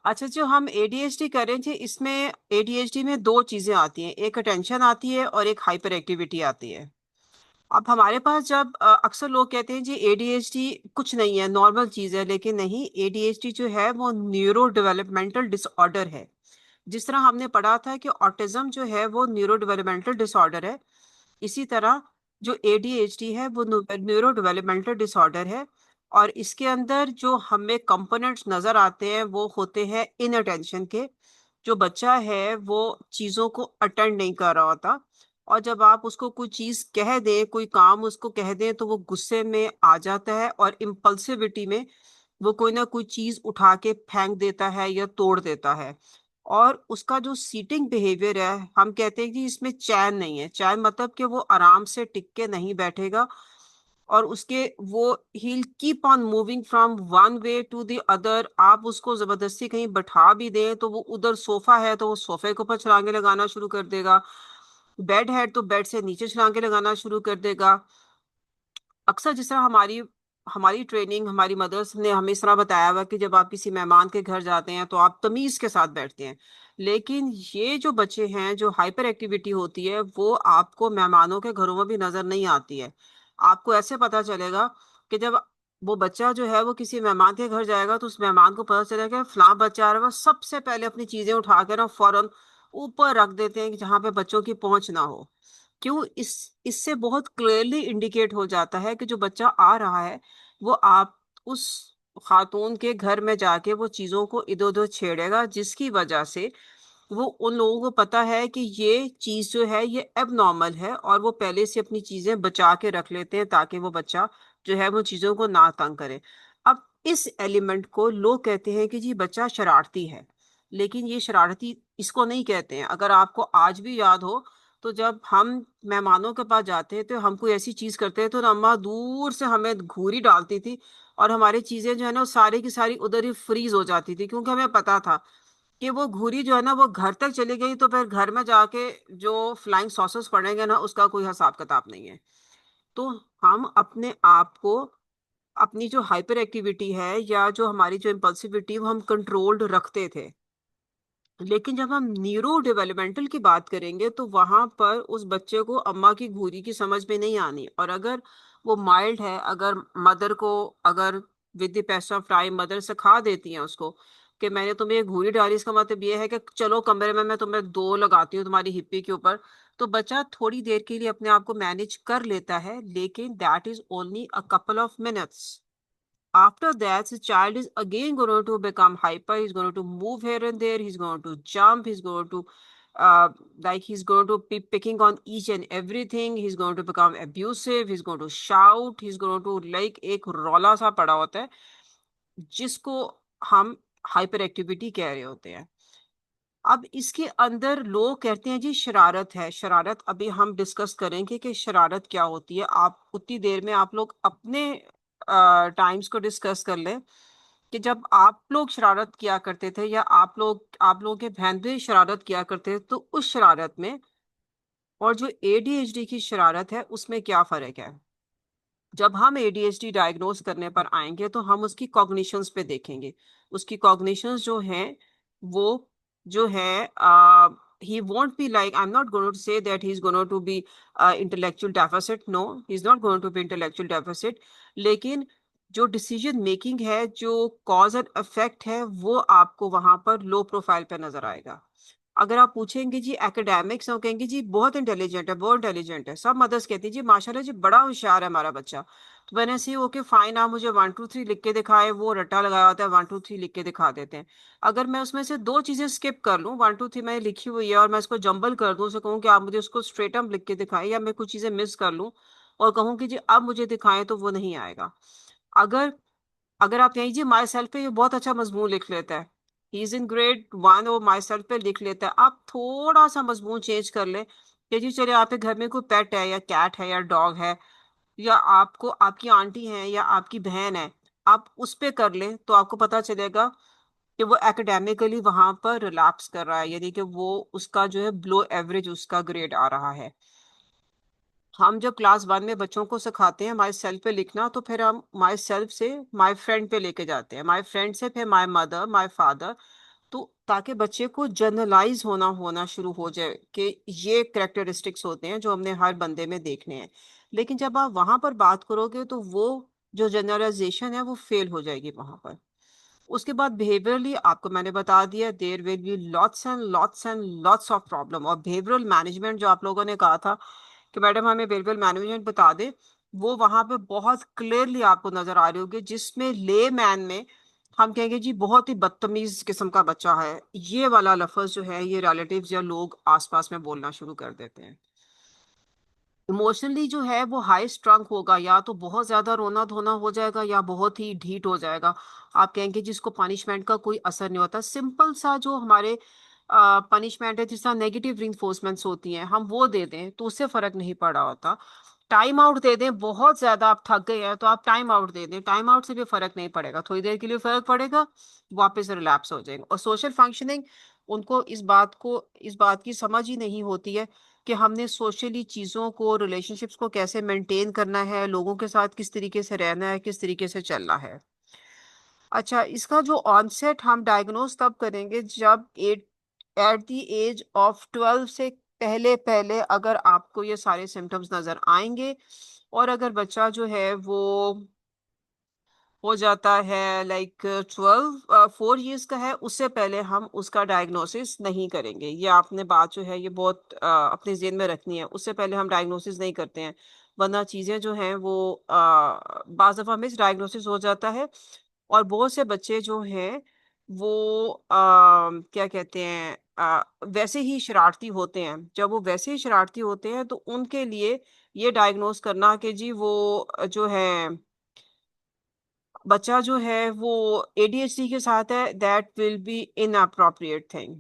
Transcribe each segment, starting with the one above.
अच्छा, जो हम एडीएचडी करें जी, इसमें एडीएचडी में दो चीजें आती हैं, एक अटेंशन आती है और एक हाइपर एक्टिविटी आती है। अब हमारे पास जब अक्सर लोग कहते हैं जी एडीएचडी कुछ नहीं है, नॉर्मल चीज है, लेकिन नहीं, एडीएचडी जो है वो न्यूरो डेवलपमेंटल डिसऑर्डर है। जिस तरह हमने पढ़ा था कि ऑटिज्म जो है वो न्यूरो डेवलपमेंटल डिसऑर्डर है, इसी तरह जो एडीएचडी है वो न्यूरो डेवलपमेंटल डिसऑर्डर है। और इसके अंदर जो हमें कंपोनेंट्स नजर आते हैं वो होते हैं इनअटेंशन के। जो बच्चा है वो चीजों को अटेंड नहीं कर रहा होता, और जब आप उसको कोई चीज कह दें, कोई काम उसको कह दें, तो वो गुस्से में आ जाता है और इम्पल्सिविटी में वो कोई ना कोई चीज उठा के फेंक देता है या तोड़ देता है। और उसका जो सीटिंग बिहेवियर है, हम कहते हैं कि इसमें चैन नहीं है। चैन मतलब कि वो आराम से टिक के नहीं बैठेगा, और उसके वो he'll keep on moving from one way to the other. आप उसको जबरदस्ती कहीं बैठा भी दें तो वो उधर सोफा है तो वो सोफे के ऊपर छलांगे लगाना शुरू कर देगा, बेड है तो बेड से नीचे छलांगे लगाना शुरू कर देगा। अक्सर जिस तरह हमारी हमारी ट्रेनिंग, हमारी मदर्स ने हमें इस तरह बताया हुआ कि जब आप किसी मेहमान के घर जाते हैं तो आप तमीज के साथ बैठते हैं। लेकिन ये जो बच्चे हैं, जो हाइपर एक्टिविटी होती है, वो आपको मेहमानों के घरों में भी नजर नहीं आती है। आपको ऐसे पता चलेगा कि जब वो बच्चा जो है वो किसी मेहमान के घर जाएगा तो उस मेहमान को पता चलेगा कि फलां बच्चा आ रहा है, वो सबसे पहले अपनी चीजें उठा के ना फौरन ऊपर रख देते हैं कि जहां पे बच्चों की पहुंच ना हो। क्यों? इससे बहुत क्लियरली इंडिकेट हो जाता है कि जो बच्चा आ रहा है वो आप उस खातून के घर में जाके वो चीजों को इधर उधर छेड़ेगा, जिसकी वजह से वो उन लोगों को पता है कि ये चीज जो है ये एबनॉर्मल है, और वो पहले से अपनी चीजें बचा के रख लेते हैं ताकि वो बच्चा जो है वो चीजों को ना तंग करे। अब इस एलिमेंट को लोग कहते हैं कि जी बच्चा शरारती है, लेकिन ये शरारती इसको नहीं कहते हैं। अगर आपको आज भी याद हो तो जब हम मेहमानों के पास जाते हैं तो हम कोई ऐसी चीज करते हैं तो ना अम्मा दूर से हमें घूरी डालती थी, और हमारी चीजें जो है ना वो सारी की सारी उधर ही फ्रीज हो जाती थी, क्योंकि हमें पता था कि वो घुरी जो है ना वो घर तक चली गई तो फिर घर में जाके जो फ्लाइंग सॉसेस पड़ेंगे ना उसका कोई हिसाब किताब नहीं है। तो हम अपने आप को, अपनी जो हाइपर एक्टिविटी है या जो हमारी जो इम्पल्सिविटी, वो हम कंट्रोल्ड रखते थे। लेकिन जब हम न्यूरो डेवलपमेंटल की बात करेंगे तो वहां पर उस बच्चे को अम्मा की घूरी की समझ में नहीं आनी, और अगर वो माइल्ड है, अगर मदर को, अगर विद द पैस ऑफ टाइम मदर सिखा देती हैं उसको कि मैंने तुम्हें ये घूरी डाली, इसका मतलब ये है कि चलो कमरे में मैं तुम्हें दो लगाती हूँ तुम्हारी हिप्पी के ऊपर, तो बच्चा थोड़ी देर के लिए अपने आप को मैनेज कर लेता है, लेकिन that is only a couple of minutes. After that, the child is again going to become hyper. He's going to move here and there. He's going to jump. He's going to, he's going to be picking on each and everything. He's going to become abusive. He's going to shout. He's going to like एक रौला सा पड़ा होता है जिसको हम hyper activity कह रहे होते हैं। अब इसके अंदर लोग कहते हैं जी शरारत है। शरारत अभी हम डिस्कस करेंगे कि शरारत क्या होती है। आप उतनी देर में आप लोग अपने टाइम्स को डिस्कस कर लें कि जब आप लोग शरारत किया करते थे या आप लोगों के बहन भाई शरारत किया करते थे, तो उस शरारत में और जो एडीएचडी की शरारत है उसमें क्या फर्क है। जब हम एडीएचडी डायग्नोस करने पर आएंगे तो हम उसकी कॉग्निशंस पे देखेंगे। उसकी कॉग्निशंस जो हैं वो जो है, he won't be like, I'm not going to say that he's going to be intellectual deficit. No, he's not going to be intellectual deficit. लेकिन जो डिसीजन मेकिंग है, जो कॉज एंड इफेक्ट है, वो आपको वहां पर लो प्रोफाइल पे नजर आएगा। अगर आप पूछेंगे जी एकेडमिक्स, और कहेंगे जी बहुत इंटेलिजेंट है, बहुत इंटेलिजेंट है, सब मदर्स कहती है जी माशाल्लाह जी बड़ा होशियार है हमारा बच्चा, तो मैंने सी ओके फाइन, आप मुझे 1 2 3 लिख के दिखाए, वो रट्टा लगाया होता है 1 2 3 लिख के दिखा देते हैं। अगर मैं उसमें से दो चीजें स्किप कर लूँ, 1 2 3 मैंने लिखी हुई है और मैं इसको जंबल कर दूं, उसे कहूँ कि आप मुझे उसको स्ट्रेट अप लिख के दिखाएं, या मैं कुछ चीजें मिस कर लूँ और कहूँ कि जी अब मुझे दिखाएं, तो वो नहीं आएगा। अगर अगर आप यहीं जी माई सेल्फ पे ये बहुत अच्छा मजमून लिख लेता है, ही इज इन ग्रेड 1 और माई सेल्फ पे लिख लेता है, आप थोड़ा सा मजमून चेंज कर ले कि जी चलिए आपके घर में कोई पेट है या कैट है या डॉग है, या आपको आपकी आंटी है या आपकी बहन है, आप उस पे कर लें, तो आपको पता चलेगा कि वो एकेडमिकली वहां पर रिलैप्स कर रहा है, यानी कि वो उसका जो है बिलो एवरेज उसका ग्रेड आ रहा है। हम जब क्लास 1 में बच्चों को सिखाते हैं माई सेल्फ पे लिखना, तो फिर हम माई सेल्फ से माई फ्रेंड पे लेके जाते हैं, माई फ्रेंड से फिर माई मदर, माई फादर, ताकि बच्चे को जनरलाइज होना होना शुरू हो जाए कि ये करेक्टरिस्टिक्स होते हैं जो हमने हर बंदे में देखने हैं। लेकिन जब आप वहां पर बात करोगे तो वो जो जनरलाइजेशन है वो फेल हो जाएगी वहां पर। उसके बाद बिहेवियरली आपको मैंने बता दिया, there will be lots and lots of problem. और बिहेवियरल मैनेजमेंट जो आप लोगों ने कहा था कि मैडम हमें बिहेवियरल मैनेजमेंट बता दे, वो वहां पे बहुत क्लियरली आपको नजर आ रही होगी, जिसमें ले मैन में हम कहेंगे जी बहुत ही बदतमीज किस्म का बच्चा है, ये वाला लफ्ज जो है ये रिलेटिव्स या लोग आसपास में बोलना शुरू कर देते हैं। इमोशनली जो है वो हाई स्ट्रंग होगा, या तो बहुत ज्यादा रोना धोना हो जाएगा या बहुत ही ढीठ हो जाएगा। आप कहेंगे जिसको पनिशमेंट का कोई असर नहीं होता, सिंपल सा जो हमारे पनिशमेंट है जिस तरह नेगेटिव रिइंफोर्समेंट्स होती हैं हम वो दे दें तो उससे फर्क नहीं पड़ा होता। टाइम आउट दे दें, बहुत ज्यादा आप थक गए हैं तो आप टाइम आउट दे दें, टाइम आउट से भी फर्क नहीं पड़ेगा, थोड़ी देर के लिए फर्क पड़ेगा, वापस रिलैप्स हो जाएगा। और सोशल फंक्शनिंग, उनको इस बात की समझ ही नहीं होती है कि हमने सोशली चीज़ों को, रिलेशनशिप्स को कैसे मेंटेन करना है, लोगों के साथ किस तरीके से रहना है, किस तरीके से चलना है। अच्छा, इसका जो ऑनसेट हम डायग्नोज तब करेंगे जब एट द एज ऑफ 12 से पहले पहले अगर आपको ये सारे सिम्टम्स नजर आएंगे, और अगर बच्चा जो है वो हो जाता है लाइक 4 ईयर्स का है, उससे पहले हम उसका डायग्नोसिस नहीं करेंगे। ये आपने बात जो है ये बहुत अपने जेहन में रखनी है, उससे पहले हम डायग्नोसिस नहीं करते हैं, वरना चीज़ें जो हैं वो बाज़ दफ़ा मिस डायग्नोसिस हो जाता है। और बहुत से बच्चे जो हैं वो क्या कहते हैं वैसे ही शरारती होते हैं। जब वो वैसे ही शरारती होते हैं तो उनके लिए ये डायग्नोस करना कि जी वो जो है बच्चा जो है वो एडीएचडी के साथ है, that will be inappropriate thing.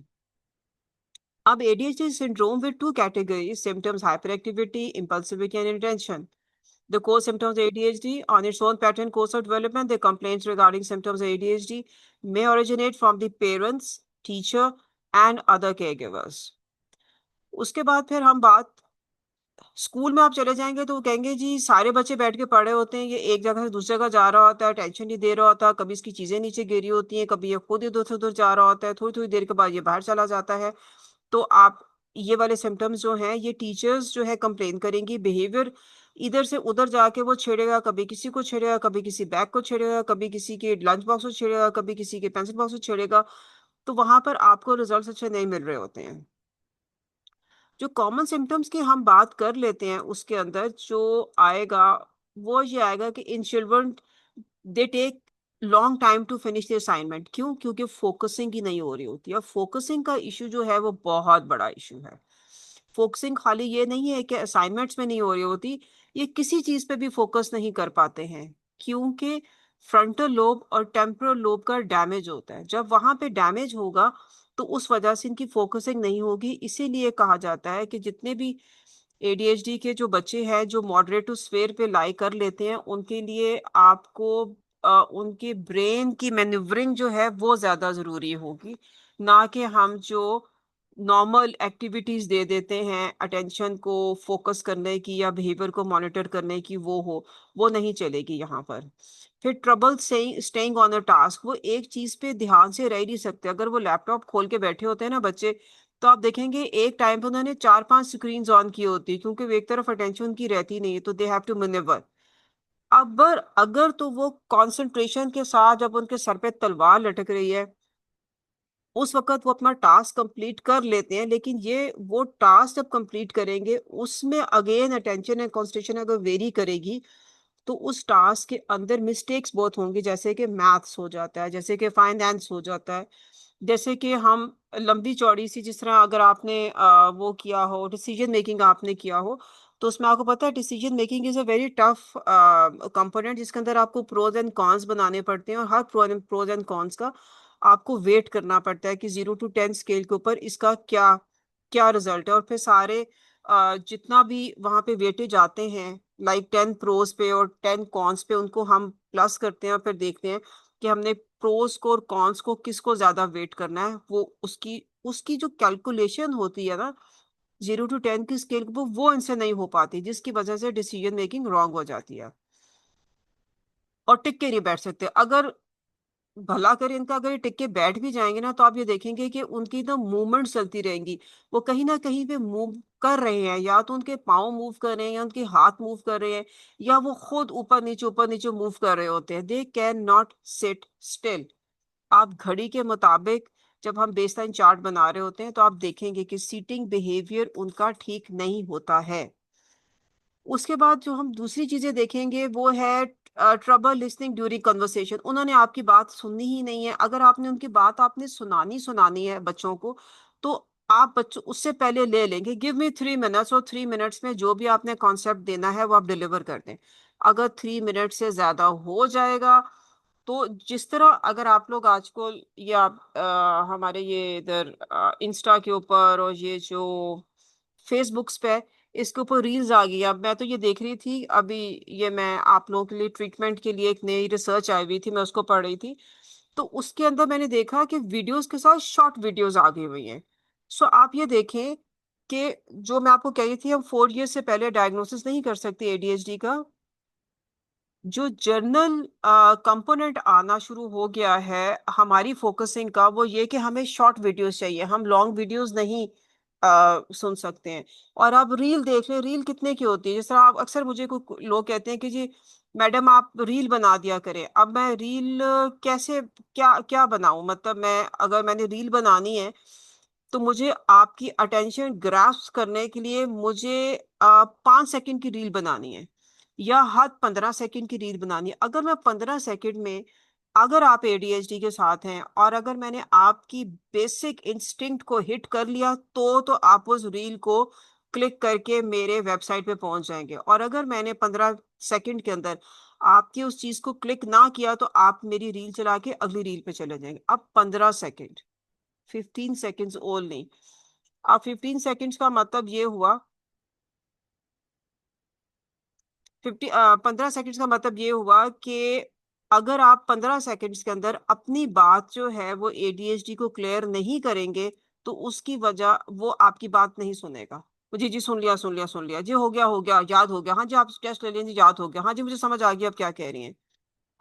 अब ADHD syndrome with two categories symptoms, hyper activity, impulsivity and inattention. The core symptoms of ADHD on its own pattern course of development, the complaints regarding symptoms of ADHD may originate from the parents, teacher and other caregivers. उसके बाद फिर हम बात, school में आप चले जाएंगे तो वो कहेंगे जी सारे बच्चे बैठ के पढ़े होते हैं, ये एक जगह से दूसरी जगह जा रहा होता है, टेंशन नहीं दे रहा होता, कभी इसकी चीजें नीचे गिरी होती हैं, कभी ये खुद इधर से उधर जा रहा होता है, थोड़ी थोड़ी देर के बाद ये बाहर चला जाता है। तो आप ये वाले सिम्टम्स जो हैं ये टीचर्स जो है कंप्लेन करेंगी। बिहेवियर इधर से उधर जाके वो छेड़ेगा, कभी किसी को छेड़ेगा, कभी किसी बैग को छेड़ेगा, कभी किसी के लंच बॉक्स को छेड़ेगा, कभी किसी के पेंसिल बॉक्स को छेड़ेगा। तो वहां पर आपको रिजल्ट अच्छे नहीं मिल रहे होते हैं। जो कॉमन सिम्टम्स की हम बात कर लेते हैं उसके अंदर जो आएगा वो ये आएगा कि in children they take long time to finish the assignment. क्यों? क्योंकि फोकसिंग ही नहीं हो रही होती है। फोकसिंग का इशू जो है वो बहुत बड़ा इशू है। फोकसिंग खाली ये नहीं है कि असाइनमेंट्स में नहीं हो रही होती, ये किसी चीज पे भी फोकस नहीं कर पाते हैं, क्योंकि फ्रंटल लोब और टेम्पोरल लोब का डैमेज होता है। जब वहां पे डैमेज होगा तो उस वजह से इनकी फोकसिंग नहीं होगी। इसीलिए कहा जाता है कि जितने भी एडीएचडी के जो बच्चे हैं जो मॉडरेट टू स्फेयर पे लाई कर लेते हैं उनके लिए आपको उनके ब्रेन की मैन्यूवरिंग जो है वो ज्यादा जरूरी होगी, ना कि हम जो नॉर्मल एक्टिविटीज दे देते हैं अटेंशन को फोकस करने की या बिहेवियर को मॉनिटर करने की, वो नहीं चलेगी यहाँ पर। फिर trouble staying on a task, वो एक चीज पे ध्यान से रह ही नहीं सकते। अगर वो लैपटॉप खोल के बैठे होते हैं ना बच्चे, तो आप देखेंगे एक टाइम पे उन्होंने 4-5 स्क्रीन ऑन की होती है, क्योंकि वो एक तरफ अटेंशन उनकी रहती नहीं है, तो दे हैव टू मैनेवर। अब अगर तो वो कंसंट्रेशन के साथ जब उनके सर पे तलवार लटक रही है उस वक्त वो अपना टास्क कंप्लीट कर लेते हैं, लेकिन ये वो टास्क जब कंप्लीट करेंगे उसमें अगेन अटेंशन एंड कंसंट्रेशन अगर वेरी करेगी तो उस टास्क के अंदर मिस्टेक्स बहुत होंगी, जैसे कि मैथ्स हो जाता है, जैसे कि फाइनेंस हो जाता है, जैसे कि हम लंबी चौड़ी सी जिस तरह अगर आपने वो किया हो, डिसीजन मेकिंग आपने किया हो, तो उसमें आपको पता है decision making is a very tough component, जिसके अंदर आपको प्रोज एंड कॉन्स बनाने पड़ते हैं, और हर प्रोज एंड कॉन्स का आपको वेट करना पड़ता है कि 0 to 10 स्केल के ऊपर इसका क्या क्या रिजल्ट है। और फिर सारे जितना भी वहां पे वेटेज आते हैं लाइक 10 प्रोज पे और 10 कॉन्स पे, उनको हम प्लस करते हैं और फिर देखते हैं कि हमने प्रोज को और कॉन्स को किसको ज्यादा वेट करना है। वो उसकी उसकी जो कैलकुलेशन होती है ना 0 to 10 की स्केल पे, वो इनसे नहीं हो पाती, जिसकी वजह से डिसीजन मेकिंग रॉन्ग हो जाती है और टिक के नहीं बैठ सकते। अगर भला करे इनका, अगर ये टिक के बैठ भी जाएंगे ना, तो आप ये देखेंगे कि उनकी तो मूवमेंट चलती रहेंगी। वो कहीं ना कहीं पे मूव कर रहे हैं, या तो उनके पाँव मूव कर रहे हैं, या उनके हाथ मूव कर रहे हैं, या वो खुद ऊपर नीचे मूव कर रहे होते हैं। They can not sit still. आप घड़ी के मुताबिक जब हम बेसलाइन चार्ट बना रहे होते हैं, तो आप देखेंगे कि सीटिंग बिहेवियर उनका ठीक नहीं होता है। उसके बाद जो हम दूसरी चीजें देखेंगे वो है ट्रबल लिसनिंग ड्यूरिंग कन्वर्सेशन। उन्होंने आपकी बात सुननी ही नहीं है। अगर आपने उनकी बात आपने सुनानी सुनानी है बच्चों को, तो आप बच्चों उससे पहले ले लेंगे, गिव मी 3 मिनट्स, और 3 मिनट्स में जो भी आपने कॉन्सेप्ट देना है वो आप डिलीवर कर दें। अगर 3 मिनट से ज्यादा हो जाएगा, तो जिस तरह अगर आप लोग आजकल, या हमारे ये इधर इंस्टा के ऊपर और ये जो फेसबुक्स पे, इसके ऊपर रील्स आ गई। अब मैं तो ये देख रही थी अभी, ये मैं आप लोगों के लिए ट्रीटमेंट के लिए एक नई रिसर्च आई हुई थी, मैं उसको पढ़ रही थी। तो उसके अंदर मैंने देखा कि वीडियोस के साथ शॉर्ट वीडियोस आ गई हुई हैं। सो आप ये देखें कि जो मैं आपको कह रही थी, हम 4 ईयर से पहले डायग्नोसिस नहीं कर सकते एडीएचडी का। जो जर्नल कंपोनेंट आना शुरू हो गया है हमारी फोकसिंग का, वो ये कि हमें शॉर्ट वीडियोस चाहिए, हम लॉन्ग वीडियोस नहीं सुन सकते हैं। और आप रील देख लें, रील कितने की होती है। जिस तरह आप अक्सर, मुझे कोई लोग कहते हैं कि जी मैडम आप रील बना दिया करें। अब मैं रील कैसे, क्या क्या बनाऊं, मतलब मैं, अगर मैंने रील बनानी है, तो मुझे आपकी अटेंशन ग्रास्प करने के लिए मुझे 5 सेकंड की रील बनानी है, या हद 15 सेकंड की रील बनानी है। अगर मैं 15 सेकंड में, अगर आप एडीएचडी के साथ हैं और अगर मैंने आपकी बेसिक इंस्टिंक्ट को हिट कर लिया, तो आप उस रील को क्लिक करके मेरे वेबसाइट पे पहुंच जाएंगे। और अगर मैंने 15 सेकंड के अंदर आपकी उस चीज को क्लिक ना किया, तो आप मेरी रील चला के अगली रील पे चले जाएंगे। अब 15 सेकंड, 15 सेकंड्स ओनली। अब 15 सेकंड्स का मतलब ये हुआ, 15 सेकंड्स का मतलब ये हुआ कि अगर आप 15 सेकंड्स के अंदर अपनी बात जो है वो एडीएचडी को क्लियर नहीं करेंगे, तो उसकी वजह, वो आपकी बात नहीं सुनेगा। जी जी, सुन लिया सुन लिया सुन लिया जी, हो गया याद हो गया, हाँ जी आप टेस्ट ले लीजिए, याद हो गया, हाँ जी मुझे समझ आ गया आप क्या कह रही हैं।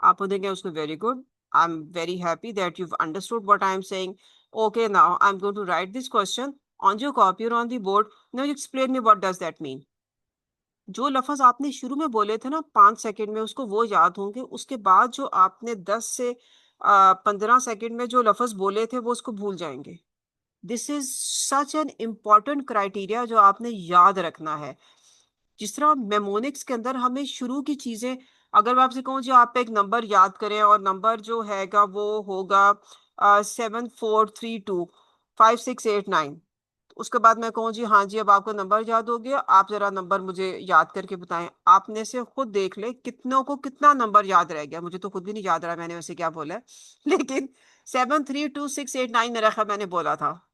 आप बोलेंगे उसको very good, I am very happy that you understood what I am saying. Okay, now I am going to write this question on your copy और on the board. Now you explain me what does that mean. जो लफ्ज आपने शुरू में बोले थे ना 5 second में, उसको वो याद होंगे। उसके बाद जो आपने 10 से 15 सेकंड में जो लफ्ज बोले थे, वो उसको भूल जाएंगे। This is such an important criteria जो आपने याद रखना है। जिस तरह मेमोनिक्स के अंदर हमें शुरू की चीजें, अगर मैं आपसे कहूँ जी आप एक नंबर याद करें, और नंबर जो हैगा वो होगा 74325689। उसके बाद मैं कहूँ जी हाँ जी अब आपको नंबर याद हो गया, आप जरा नंबर मुझे याद करके बताएं। आपने से खुद देख ले कितनों को कितना नंबर याद रह गया। मुझे तो खुद भी नहीं याद रहा मैंने वैसे क्या बोला है लेकिन 732689 मेरा ख्याल मैंने बोला था।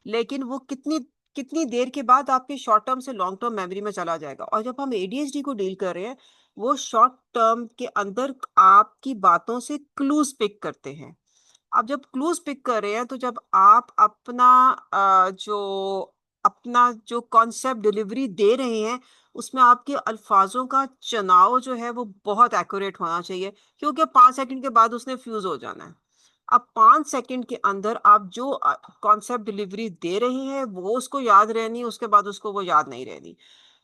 लेकिन वो कितनी कितनी देर के बाद आपके शॉर्ट टर्म से लॉन्ग टर्म मेमोरी में चला जाएगा। और जब हम एडीएचडी को डील कर रहे हैं, वो शॉर्ट टर्म के अंदर आपकी बातों से क्लूज पिक करते हैं। अब जब क्लूज पिक कर रहे हैं, तो जब आप अपना जो कॉन्सेप्ट डिलीवरी दे रहे हैं, उसमें आपके अल्फाजों का चुनाव जो है वो बहुत एक्यूरेट होना चाहिए, क्योंकि 5 सेकंड के बाद उसने फ्यूज हो जाना है। अब 5 सेकंड के अंदर आप जो कॉन्सेप्ट डिलीवरी दे रहे हैं, वो उसको याद रहनी, उसके बाद उसको वो याद नहीं रहनी।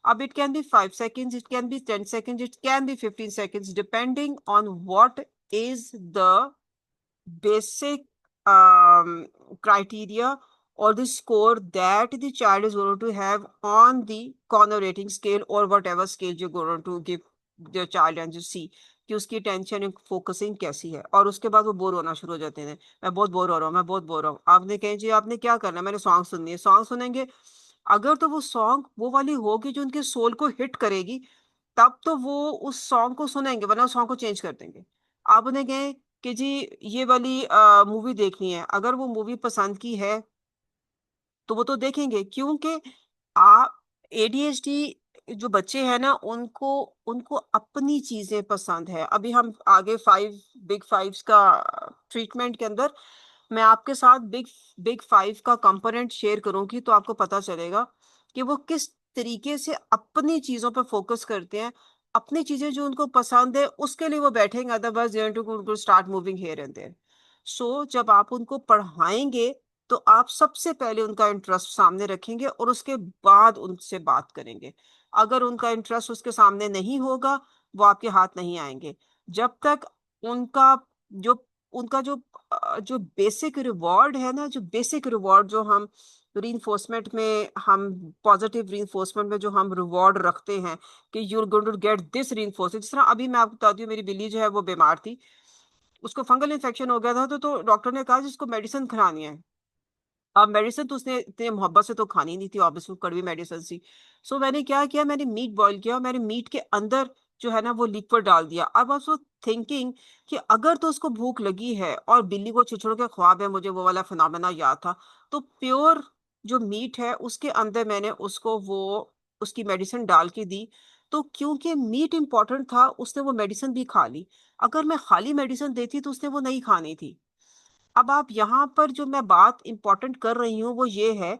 अब it can be 5 seconds, it can be 10 seconds, it can be 15 seconds, depending on what is the basic criteria or the score that the child is going to have on the corner rating scale or whatever scale you're going to give the child and you see कि उसकी tension and focusing कैसी है। और उसके बाद वो bore होना शुरू हो जाते हैं, मैं बहुत बोर हो रहा हूँ, मैं बहुत बोर हो रहा हूँ। आपने कहे जी आपने क्या करना है, मैंने सॉन्ग सुननी है, सॉन्ग सुनेंगे। अगर तो वो सॉन्ग वो वाली होगी जो उनके सोल को हिट करेगी, तब तो वो उस सॉन्ग को सुनेंगे, वरना उस सॉन्ग को चेंज कर देंगे। आप उन्हें कहें कि जी ये वाली मूवी देखनी है, अगर वो मूवी पसंद की है, तो वो तो देखेंगे, क्योंकि आ एडीएचडी जो बच्चे हैं ना, उनको उनको अपनी चीजें पसंद है। अभी हम आगे बिग फाइव्स का ट्रीटमेंट के अंदर मैं आपके साथ बिग बिग फाइव का कंपोनेंट शेयर करूंगी, तो आपको पता चलेगा कि वो किस तरीके से अपनी चीजों पर फोकस करते हैं। अपनी चीजें जो उनको पसंद है उसके लिए वो बैठेंगे, otherwise they to start moving here and there. So जब आप उनको पढ़ाएंगे तो आप सबसे पहले उनका इंटरेस्ट सामने रखेंगे और उसके बाद उनसे बात करेंगे। अगर उनका इंटरेस्ट उसके सामने नहीं होगा, वो आपके हाथ नहीं आएंगे। जब तक उनका जो उनका जो बेसिक रिवॉर्ड है ना, जो बेसिक रिवॉर्ड जो हम रीइंफोर्समेंट में, हम पॉजिटिव रीइंफोर्समेंट में जो हम रिवॉर्ड रखते हैं कि you are going to get this reinforcement. जिस तरह अभी मैं आपको बताती हूँ, मेरी बिल्ली जो है वो बीमार थी, उसको फंगल इन्फेक्शन हो गया था, तो डॉक्टर ने कहा जिसको मेडिसिन खानी है। अब मेडिसिन तो उसने इतने मोहब्बत से तो खानी नहीं थी, ऑब्वियसली कड़वी मेडिसिन सी। सो मैंने क्या किया, मैंने मीट बॉईल किया और मैंने मीट के अंदर जो है ना वो लिक्विड डाल दिया। अब आप सो थिंकिंग कि अगर तो उसको भूख लगी है और बिल्ली को छिछोड़ के ख्वाब है, मुझे वो वाला फिनोमेना याद था, तो प्योर जो मीट है उसके अंदर मैंने उसको वो उसकी मेडिसिन डाल के दी। तो क्योंकि मीट इंपॉर्टेंट था, उसने वो मेडिसिन भी खा ली। अगर मैं खाली मेडिसिन देती तो उसने वो नहीं खानी थी। अब आप यहाँ पर जो मैं बात इंपॉर्टेंट कर रही हूँ वो ये है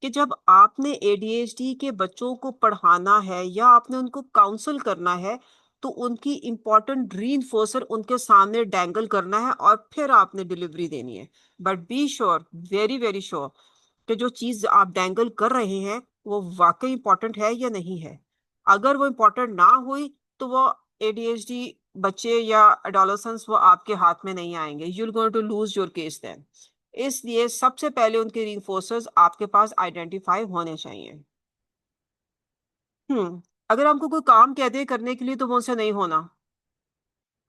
कि जब आपने एडीएचडी के बच्चों को पढ़ाना है या आपने उनको काउंसल करना है, तो उनकी इंपॉर्टेंट रीइंफोर्सर उनके सामने डैंगल करना है और फिर आपने डिलीवरी देनी है। But be sure, very very sure, कि जो चीज आप डैंगल कर रहे हैं वो वाकई इंपॉर्टेंट है या नहीं है। अगर वो इंपॉर्टेंट ना हुई तो वो एडीएचडी बच्चे या एडोलेसेंस वो आपके हाथ में नहीं आएंगे। You will going to lose your case then. इसलिए सबसे पहले उनके रीइंफोर्सर्स आपके पास आइडेंटिफाई होने चाहिए। अगर हमको कोई काम कहते हैं करने के लिए तो वो उनसे नहीं होना।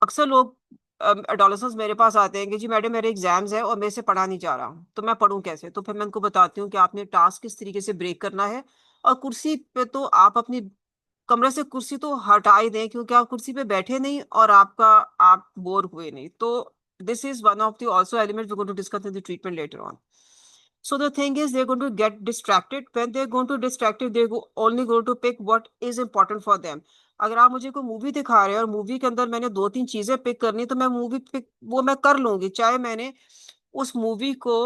अक्सर लोग एडोलेसेंस मेरे पास आते हैं कि जी मैडम मेरे एग्जाम्स है और मेरे से पढ़ा नहीं जा रहा, तो मैं पढ़ूं कैसे? तो फिर मैं उनको बताती हूँ कि आपने टास्क किस तरीके से ब्रेक करना है। और कुर्सी पे तो आप अपनी कमरे से कुर्सी तो हटा ही दें, क्योंकि आप कुर्सी पे बैठे नहीं और आप बोर हुए नहीं। तो this is one of the also element we going to discuss in the treatment later on. So the thing is, they're going to get distracted. When they're going to distracted, only going to pick what is important for them. अगर आप मुझे कोई movie दिखा रहे हैं और movie के अंदर मैंने दो तीन चीजें पिक करनी, तो मैं मूवी पिक वो मैं कर लूंगी, चाहे मैंने उस मूवी को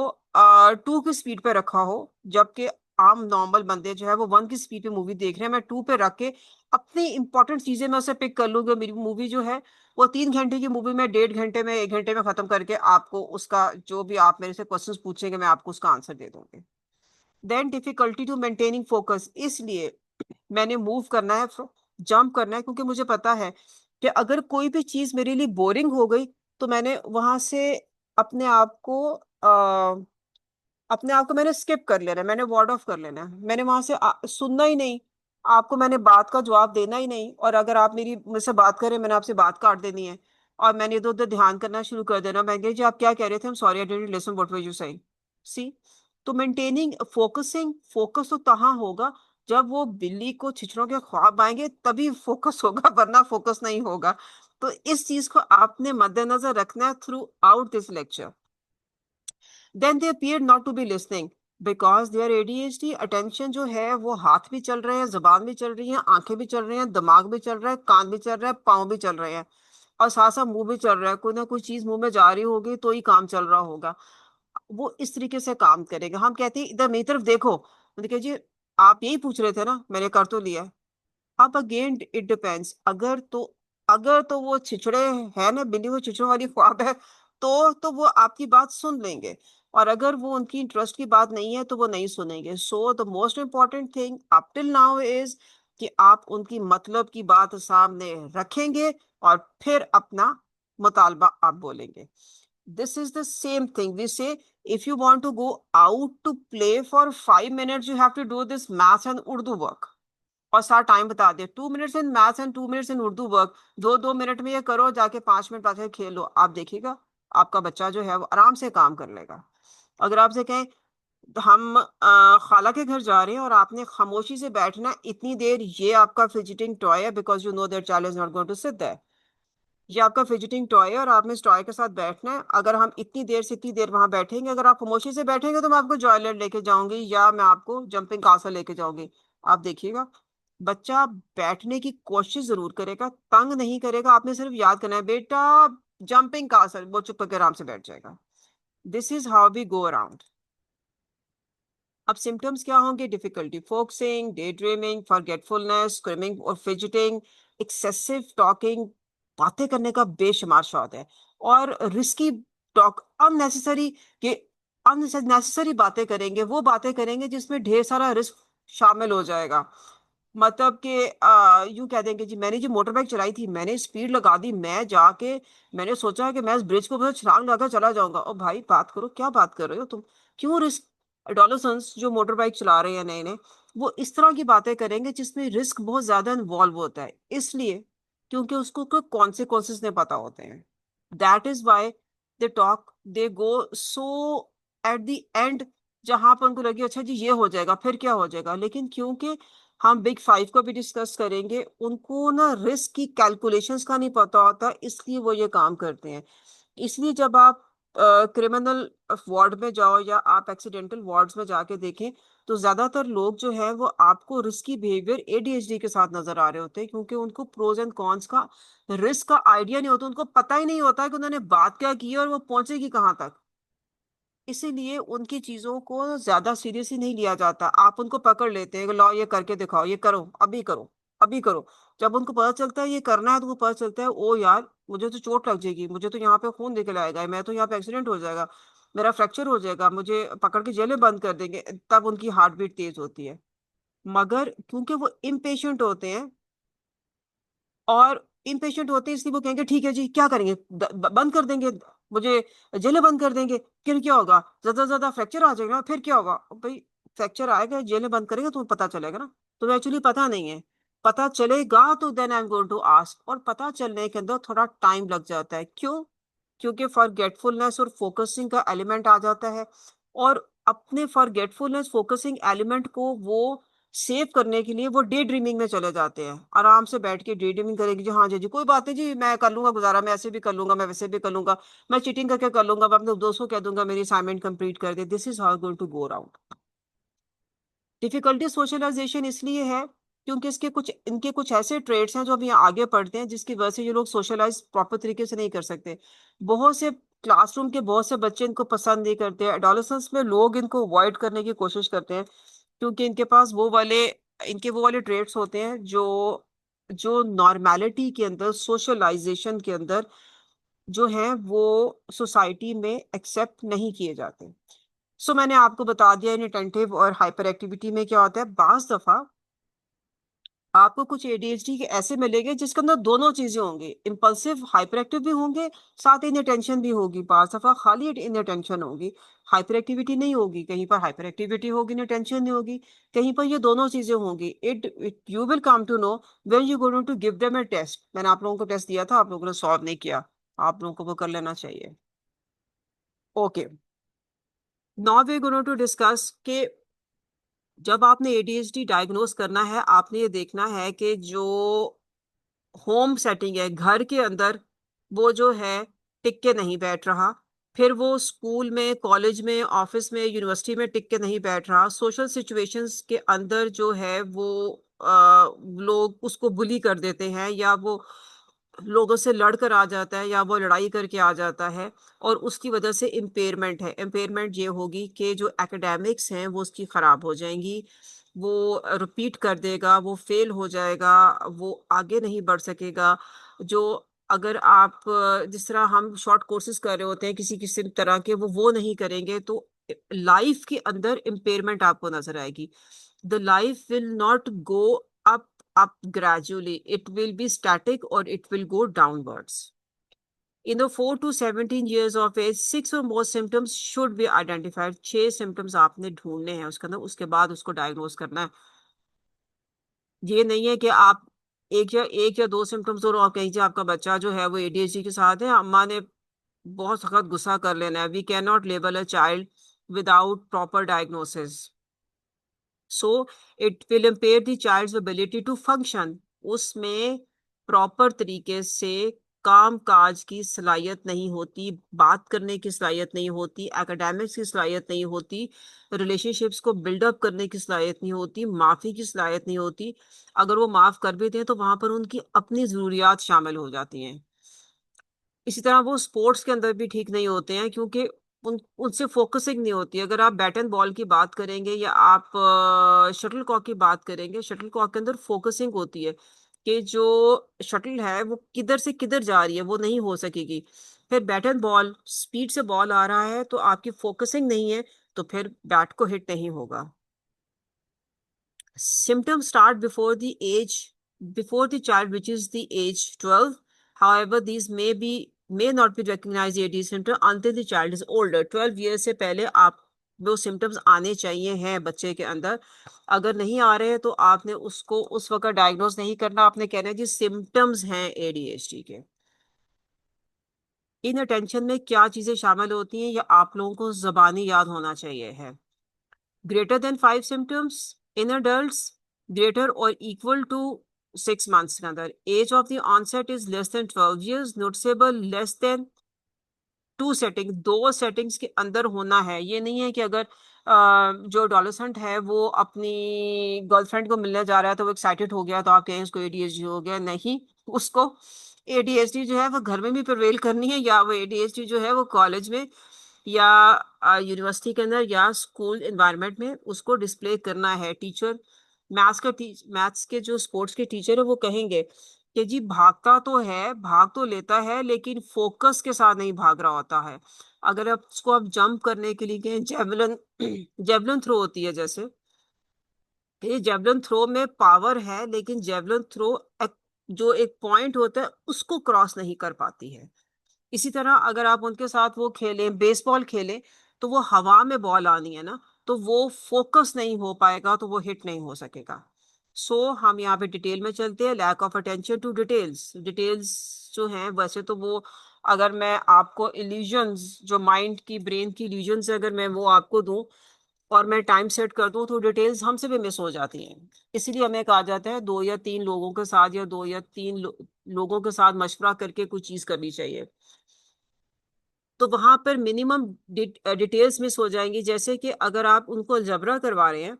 2 की स्पीड पे रखा हो, जबकि आम नॉर्मल बंदे जो है वो 1 की स्पीड पे मूवी देख रहे हैं। मैं 2 पे रख के अपनी इंपॉर्टेंट चीजें मैं उसे पिक कर लूंगी। मेरी मूवी जो है वो 3 घंटे की मूवी में 1.5 घंटे में 1 घंटे में खत्म करके आपको उसका जो भी आप मेरे से क्वेश्चंस पूछेंगे मैं आपको उसका आंसर दे दूंगी। Then difficulty to maintaining focus, इसलिए मैंने मूव करना है, जंप करना है, क्योंकि मुझे पता है कि अगर कोई भी चीज मेरे लिए बोरिंग हो गई तो मैंने वहां से अपने आप को मैंने स्किप कर लेना है, मैंने वार्ड ऑफ कर लेना है। मैंने वहां से सुनना ही नहीं, आपको मैंने बात का जवाब देना ही नहीं। और अगर आप मेरी मुझसे बात करें, मैंने आपसे बात काट देनी है और मैंने इधर उधर ध्यान करना शुरू कर देना। मैं कह जी आप क्या कह रहे थे, हम sorry I didn't listen what were you saying. See, तो मेंटेनिंग फोकसिंग, फोकस तो तहाँ होगा जब वो बिल्ली को छिछड़ों के ख्वाब आएंगे तभी फोकस होगा, वरना फोकस नहीं होगा। तो इस चीज को आपने मद्देनजर रखना है through out this lecture. Then they appeared not to be listening because their ADHD attention जो है वो हाथ भी चल रहे हैं, जुबान भी चल रही है, आंखें भी चल रही हैं, दिमाग भी चल रहा है, कान भी चल रहा है, पाँव भी चल रहे हैं और साथ साथ मुंह भी चल रहा है। कोई ना कोई चीज मुंह में जा रही होगी तो ही काम चल रहा होगा। वो इस तरीके से काम करेगा। हम कहते हैं इधर मेरी तरफ देखो, मैंने कहा जी आप यही पूछ रहे थे ना, मैंने कर तो लिया। अब अगेन इट डिपेंड्स, अगर तो वो छिछड़े है ना, बिल्ली वो छिछड़ों वाली ख्वाब है, तो वो आपकी बात सुन लेंगे। और अगर वो उनकी इंटरेस्ट की बात नहीं है तो वो नहीं सुनेंगे। So the most important thing up till now is कि आप उनकी मतलब की बात सामने रखेंगे और फिर अपना मुतालबा आप बोलेंगे। This is the same thing we say, if you want to go out to play for 5 minutes you have to do this math and Urdu work। और सारा टाइम बता दे, 2 minutes in maths and 2 minutes in Urdu work. 2-2 minute में ये करो, जाके 5 minute बाद खेल लो, आप देखिएगा आपका बच्चा जो है वो आराम से काम कर लेगा। अगर आपसे कहें हम खाला के घर जा रहे हैं और आपने खामोशी से बैठना इतनी देर, ये आपका फिजिटिंग टॉय है, because you know that child is not going to sit there. ये आपका फिजिटिंग टॉय है और आपने इस टॉय के साथ बैठना है। अगर हम इतनी देर से इतनी देर वहां बैठेंगे, अगर आप खामोशी से बैठेंगे तो मैं आपको जॉयलेट लेके जाऊंगी या मैं आपको जंपिंग कासल लेके जाऊंगी। आप देखिएगा बच्चा बैठने की कोशिश जरूर करेगा, तंग नहीं करेगा। आपने सिर्फ याद करना है बेटा जंपिंग कासल, वो चुप करके आराम से बैठ जाएगा। This is how we go around. अब सिम्टम्स क्या होंगे? Difficulty focusing, day dreaming, forgetfulness, screaming और फिजिटिंग, एक्सेसिव टॉकिंग, बातें करने का बेशुमार शौक है, और रिस्की टॉक, अननेसेसरी के अननेसेसरी बातें करेंगे, वो बातें करेंगे जिसमें ढेर सारा रिस्क शामिल हो जाएगा। मतलब कि यूं कह देंगे जी, मैंने जो मोटर बाइक चलाई थी, मैंने स्पीड लगा दी, मैं जाके मैंने सोचा कि मैं इस ब्रिज को बस छलांग लगा चला जाऊंगा। और भाई बात करो, क्या बात कर रहे हो तुम? क्यों रिस्क? एडोलेसेंस जो मोटर बाइक चला रहे हैं नए नए, वो इस तरह की बातें करेंगे जिसमें रिस्क बहुत ज्यादा इन्वॉल्व होता है, इसलिए क्योंकि उसको कोई कॉन्सिक्वेंसेस नहीं पता होते हैं। That is why they talk, they go so at the end, जहां पर उनको लगे अच्छा जी ये हो जाएगा, फिर क्या हो जाएगा। लेकिन क्योंकि हम बिग फाइव को भी डिस्कस करेंगे, उनको ना रिस्क की कैलकुलेशंस का नहीं पता होता, इसलिए वो ये काम करते हैं। इसलिए जब आप क्रिमिनल वार्ड में जाओ या आप एक्सीडेंटल वार्ड्स में जाके देखें, तो ज्यादातर लोग जो है वो आपको रिस्की बिहेवियर एडीएचडी के साथ नजर आ रहे होते हैं, क्योंकि उनको प्रोज एंड कॉन्स का, रिस्क का आइडिया नहीं होता, उनको पता ही नहीं होता कि उन्होंने बात क्या की है और वो पहुंचेगी कहाँ तक। इसीलिए उनकी चीजों को ज्यादा सीरियसली नहीं लिया जाता। आप उनको पकड़ लेते हैं, लो ये करके दिखाओ, ये करो, अभी करो, अभी करो। जब उनको पता चलता है ये करना है, तो उनको पता चलता है ओ यार, मुझे तो चोट लग जाएगी, मुझे तो यहाँ पे खून निकल आएगा, मैं तो यहाँ पे एक्सीडेंट हो जाएगा, मेरा फ्रैक्चर हो जाएगा, मुझे पकड़ के जेलें बंद कर देंगे, तब उनकी हार्ट बीट तेज होती है। मगर क्योंकि वो इम्पेशेंट होते हैं, और इम्पेशेंट होते हैं, इसलिए वो कहेंगे ठीक है जी, क्या करेंगे, बंद कर देंगे, मुझे जेलें बंद कर देंगे, फिर क्या होगा, ज्यादा से ज्यादा फ्रैक्चर आ जाएगा, फिर क्या होगा? भाई फ्रैक्चर आएगा, जेलें बंद करेंगे, तुम्हें पता चलेगा ना। तुम्हें एक्चुअली पता नहीं है, पता चलेगा तो then I am going to ask, और पता चलने के अंदर थोड़ा टाइम लग जाता है। क्यों? क्योंकि फॉरगेटफुलनेस और फोकसिंग का एलिमेंट आ जाता है, और अपने फॉरगेटफुलनेस फोकसिंग एलिमेंट को वो सेव करने के लिए वो डे ड्रीमिंग में चले जाते हैं, आराम से बैठ के डे ड्रीमिंग करेंगे जी, हाँ जी जी कोई बात नहीं जी, मैं कर लूंगा गुजारा, मैं ऐसे भी कर लूंगा, मैं वैसे भी कर लूंगा, मैं चीटिंग करके कर लूंगा, मैं अपने दोस्तों को कह दूंगा मेरी असाइनमेंट कंप्लीट कर दे। This is how going to go around. Difficulty socialization इसलिए है क्योंकि इनके कुछ ऐसे ट्रेड्स हैं जो अभी आगे पढ़ते हैं, जिसकी वजह से ये लोग सोशलाइज प्रॉपर तरीके से नहीं कर सकते। बहुत से क्लासरूम के बहुत से बच्चे इनको पसंद नहीं करते, एडोलेसेंस में लोग इनको अवॉइड करने की कोशिश करते हैं, क्योंकि इनके वो वाले ट्रेड्स होते हैं जो जो नॉर्मेलिटी के अंदर, सोशलाइजेशन के अंदर जो है वो सोसाइटी में एक्सेप्ट नहीं किए जाते। सो मैंने आपको बता दिया इनअटेंटिव और हाइपर एक्टिविटी में क्या होता है। बाज दफा आपको कुछ एडीएचडी के ऐसे मिलेंगे जिसके अंदर दोनों चीजें होंगी, इम्पल्सिव हाइपर एक्टिव भी होंगे, साथ इनअटेंशन भी होगी। बाज दफा खाली इनअटेंशन होगी, हाइपर एक्टिविटी नहीं होगी, कहीं पर हाइपर एक्टिविटी होगी, इनअटेंशन नहीं होगी, कहीं पर ये दोनों चीजें होंगी। It you will come to know when you going to give them a test. मैंने आप लोगों को टेस्ट दिया था, आप लोगों ने सॉल्व नहीं किया, आप लोगों को वो कर लेना चाहिए। Okay, now we going to discuss के जब आपने एडीएचडी डायग्नोस करना है, आपने ये देखना है कि जो होम सेटिंग है, घर के अंदर, वो जो है टिक के नहीं बैठ रहा, फिर वो स्कूल में, कॉलेज में, ऑफिस में, यूनिवर्सिटी में टिक के नहीं बैठ रहा, सोशल सिचुएशंस के अंदर जो है वो लोग उसको बुली कर देते हैं, या वो लोगों से लड़ कर आ जाता है, या वो लड़ाई करके आ जाता है, और उसकी वजह से इम्पेयरमेंट है। इम्पेयरमेंट ये होगी कि जो एकेडमिक्स हैं वो उसकी खराब हो जाएंगी, वो रिपीट कर देगा, वो फेल हो जाएगा, वो आगे नहीं बढ़ सकेगा। जो अगर आप जिस तरह हम शॉर्ट कोर्सेज कर रहे होते हैं किसी किसी तरह के, वो नहीं करेंगे, तो लाइफ के अंदर इम्पेयरमेंट आपको नजर आएगी। The life will not go up up gradually, it will be static or it will go downwards. In the 4 to 17 years of age, 6 or more symptoms should be identified. 6 symptoms आपने ढूंढने हैं उसके अंदर, उसके बाद उसको डायग्नोस करना है। ये नहीं है कि आप एक या दो सिम्टम्स और कहीं से आपका बच्चा जो है वो एडीएचडी के साथ है, अम्मा ने बहुत सख्त गुस्सा कर लेना है। We can not label a child without proper diagnosis, so it will impair the child's ability to function. उसमें प्रॉपर तरीके से काम काज की सलाहियत नहीं होती, बात करने की सलाहियत नहीं होती, एकेडमिक्स की सलाहियत नहीं होती, रिलेशनशिप्स को बिल्डअप करने की सलाहियत नहीं होती, माफ़ी की सलाहियत नहीं होती। अगर वो माफ़ कर भी दें तो वहां पर उनकी अपनी ज़रूरियात शामिल हो जाती हैं। इसी तरह वो स्पोर्ट्स के अंदर भी ठीक नहीं होते हैं, क्योंकि उनसे फोकसिंग नहीं होती। अगर आप बैट एंड बॉल की बात करेंगे या आप शटल कॉक की बात करेंगे, शटल कॉक के अंदर फोकसिंग होती है कि जो शटल है वो किधर से किधर जा रही है, वो नहीं हो सकेगी। फिर बैट एंड बॉल, स्पीड से बॉल आ रहा है तो आपकी फोकसिंग नहीं है, तो फिर बैट को हिट नहीं होगा। Symptoms start before the child reaches the age 12. However, these may not be recognized ADHD symptom until the child is older. 12 years से पहले आप वो सिम्टम्स आने चाहिए हैं बच्चे के अंदर। अगर नहीं आ रहे हैं तो आपने उसको उस वक्त डायग्नोज नहीं करना, आपने कहना है जी सिम्टम्स हैं एडीएचडी के। इन अटेंशन में क्या चीजें शामिल होती हैं, या आप लोगों को जबानी याद होना चाहिए है। greater than 5 symptoms in adults, greater or equal to 6 months के अंदर, age of the onset is less than 12 years, noticeable less than 2 setting, 2 settings के अंदर होना है। ये नहीं है कि अगर जो एडोलेसेंट है वो अपनी गर्लफ्रेंड को मिलने जा रहा है तो वो एक्साइटेड हो गया तो आप कहें उसको एडीएचडी हो गया, नहीं। उसको एडीएचडी जो है वो घर में भी प्रिवेल करनी है, या वो एडीएचडी जो है वो कॉलेज में या यूनिवर्सिटी के अंदर या स्कूल एनवायरनमेंट में उसको डिस्प्ले करना है। टीचर मैथ्स के जो स्पोर्ट्स के टीचर है वो कहेंगे कि जी भागता तो है, भाग तो लेता है, लेकिन फोकस के साथ नहीं भाग रहा होता है। अगर आप उसको आप जंप करने के लिए कहें, जेवलिन जेवलिन थ्रो होती है जैसे, ये जेवलिन थ्रो में पावर है, लेकिन जेवलिन थ्रो जो एक पॉइंट होता है उसको क्रॉस नहीं कर पाती है। इसी तरह अगर आप उनके साथ वो खेलें, बेसबॉल खेलें, तो वो हवा में बॉल आनी है ना, तो वो फोकस नहीं हो पाएगा, तो वो हिट नहीं हो सकेगा। हम यहाँ पे डिटेल में चलते हैं। Lack of attention to details, details जो हैं वैसे तो वो, अगर मैं आपको इल्यूजन्स, जो माइंड की ब्रेन की इल्यूजन्स है, अगर मैं वो आपको दूं और मैं टाइम सेट कर दूं तो डिटेल्स हमसे भी मिस हो जाती हैं। इसीलिए हमें कहा जाता है 2 या 3 लोगों के साथ या 2 या 3 लोगों के साथ मशवरा करके कुछ चीज करनी चाहिए। तो वहां पर मिनिमम डिटेल्स मिस हो जाएंगी। जैसे कि अगर आप उनको अलजबरा करवा रहे हैं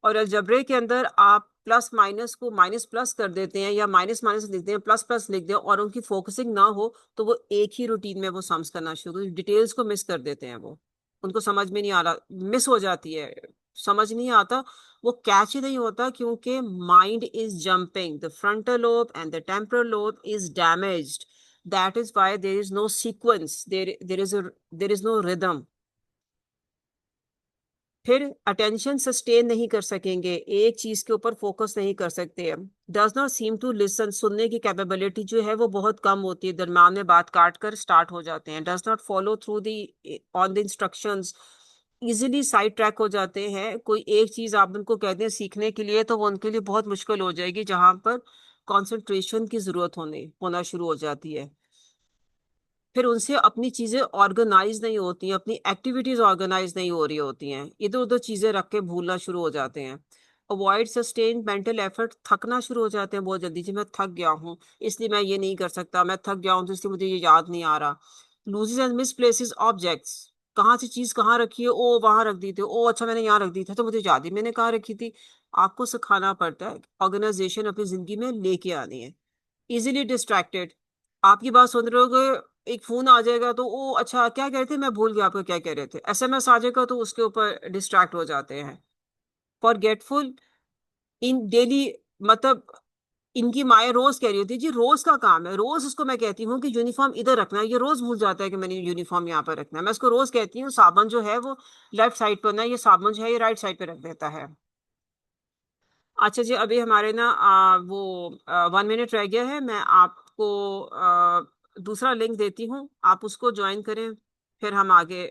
और अलजबरे के अंदर आप प्लस माइनस को माइनस प्लस कर देते हैं या माइनस माइनस लिखते हैं, प्लस प्लस लिख दें, और उनकी फोकसिंग ना हो तो वो एक ही रूटीन में वो सम्स करना शुरू, डिटेल्स को मिस कर देते हैं। वो उनको समझ में नहीं आ रहा, मिस हो जाती है, समझ नहीं आता, वो कैच ही नहीं होता, क्योंकि mind is jumping, the frontal lobe and the temporal lobe is damaged. That is why there is no sequence, there is no rhythm। फिर अटेंशन सस्टेन नहीं कर सकेंगे, एक चीज के ऊपर फोकस नहीं कर सकते। Does not seem to listen, सुनने की कैपेबिलिटी जो है वो बहुत कम होती है, दरम्यान में बात काट कर स्टार्ट हो जाते हैं। Does not follow through the on the instructions, easily side track हो जाते हैं। कोई एक चीज आप उनको कहते हैं सीखने के लिए तो वो उनके लिए बहुत मुश्किल हो जाएगी, जहां पर कंसंट्रेशन की जरूरत होना शुरू हो जाती है। फिर उनसे अपनी चीजें ऑर्गेनाइज नहीं होती हैं, अपनी एक्टिविटीज ऑर्गेनाइज नहीं हो रही होती हैं, इधर उधर चीजें रख के भूलना शुरू हो जाते हैं। अवॉइड सस्टेन मेंटल एफर्ट, थकना शुरू हो जाते हैं बहुत जल्दी। जी मैं थक गया हूँ इसलिए मैं ये नहीं कर सकता, मैं थक गया हूँ तो इसलिए मुझे ये याद नहीं आ रहा। Loses and miss places objects, कहाँ से चीज कहाँ रखी है, ओ वहां रख दी थी, ओ अच्छा मैंने यहाँ रख दी थी तो मुझे याद ही मैंने कहाँ रखी थी। आपको सिखाना पड़ता है, ऑर्गेनाइजेशन अपनी जिंदगी में लेके आनी है। इजिली डिस्ट्रैक्टेड, आपकी बात सुन रहे हो, एक फोन आ जाएगा तो ओ अच्छा क्या कह रहे थे, मैं भूल गया आपको क्या कह रहे थे, एसएमएस आ जाएगा तो उसके ऊपर डिस्ट्रैक्ट हो जाते हैं। फॉरगेटफुल इन डेली, मतलब इनकी माए रोज कह रही होती है जी रोज का काम है, रोज उसको मैं कहती हूँ कि यूनिफॉर्म इधर रखना है, ये रोज भूल जाता है कि मैंने यूनिफॉर्म यहाँ पर रखना है। मैं उसको रोज कहती हूँ साबुन जो है वो लेफ्ट साइड पर ना, ये साबुन जो है ये राइट साइड पे रख देता है। अच्छा जी, अभी हमारे ना 1 मिनट रह गया है। मैं आपको दूसरा लिंक देती हूँ, आप उसको ज्वाइन करें, फिर हम आगे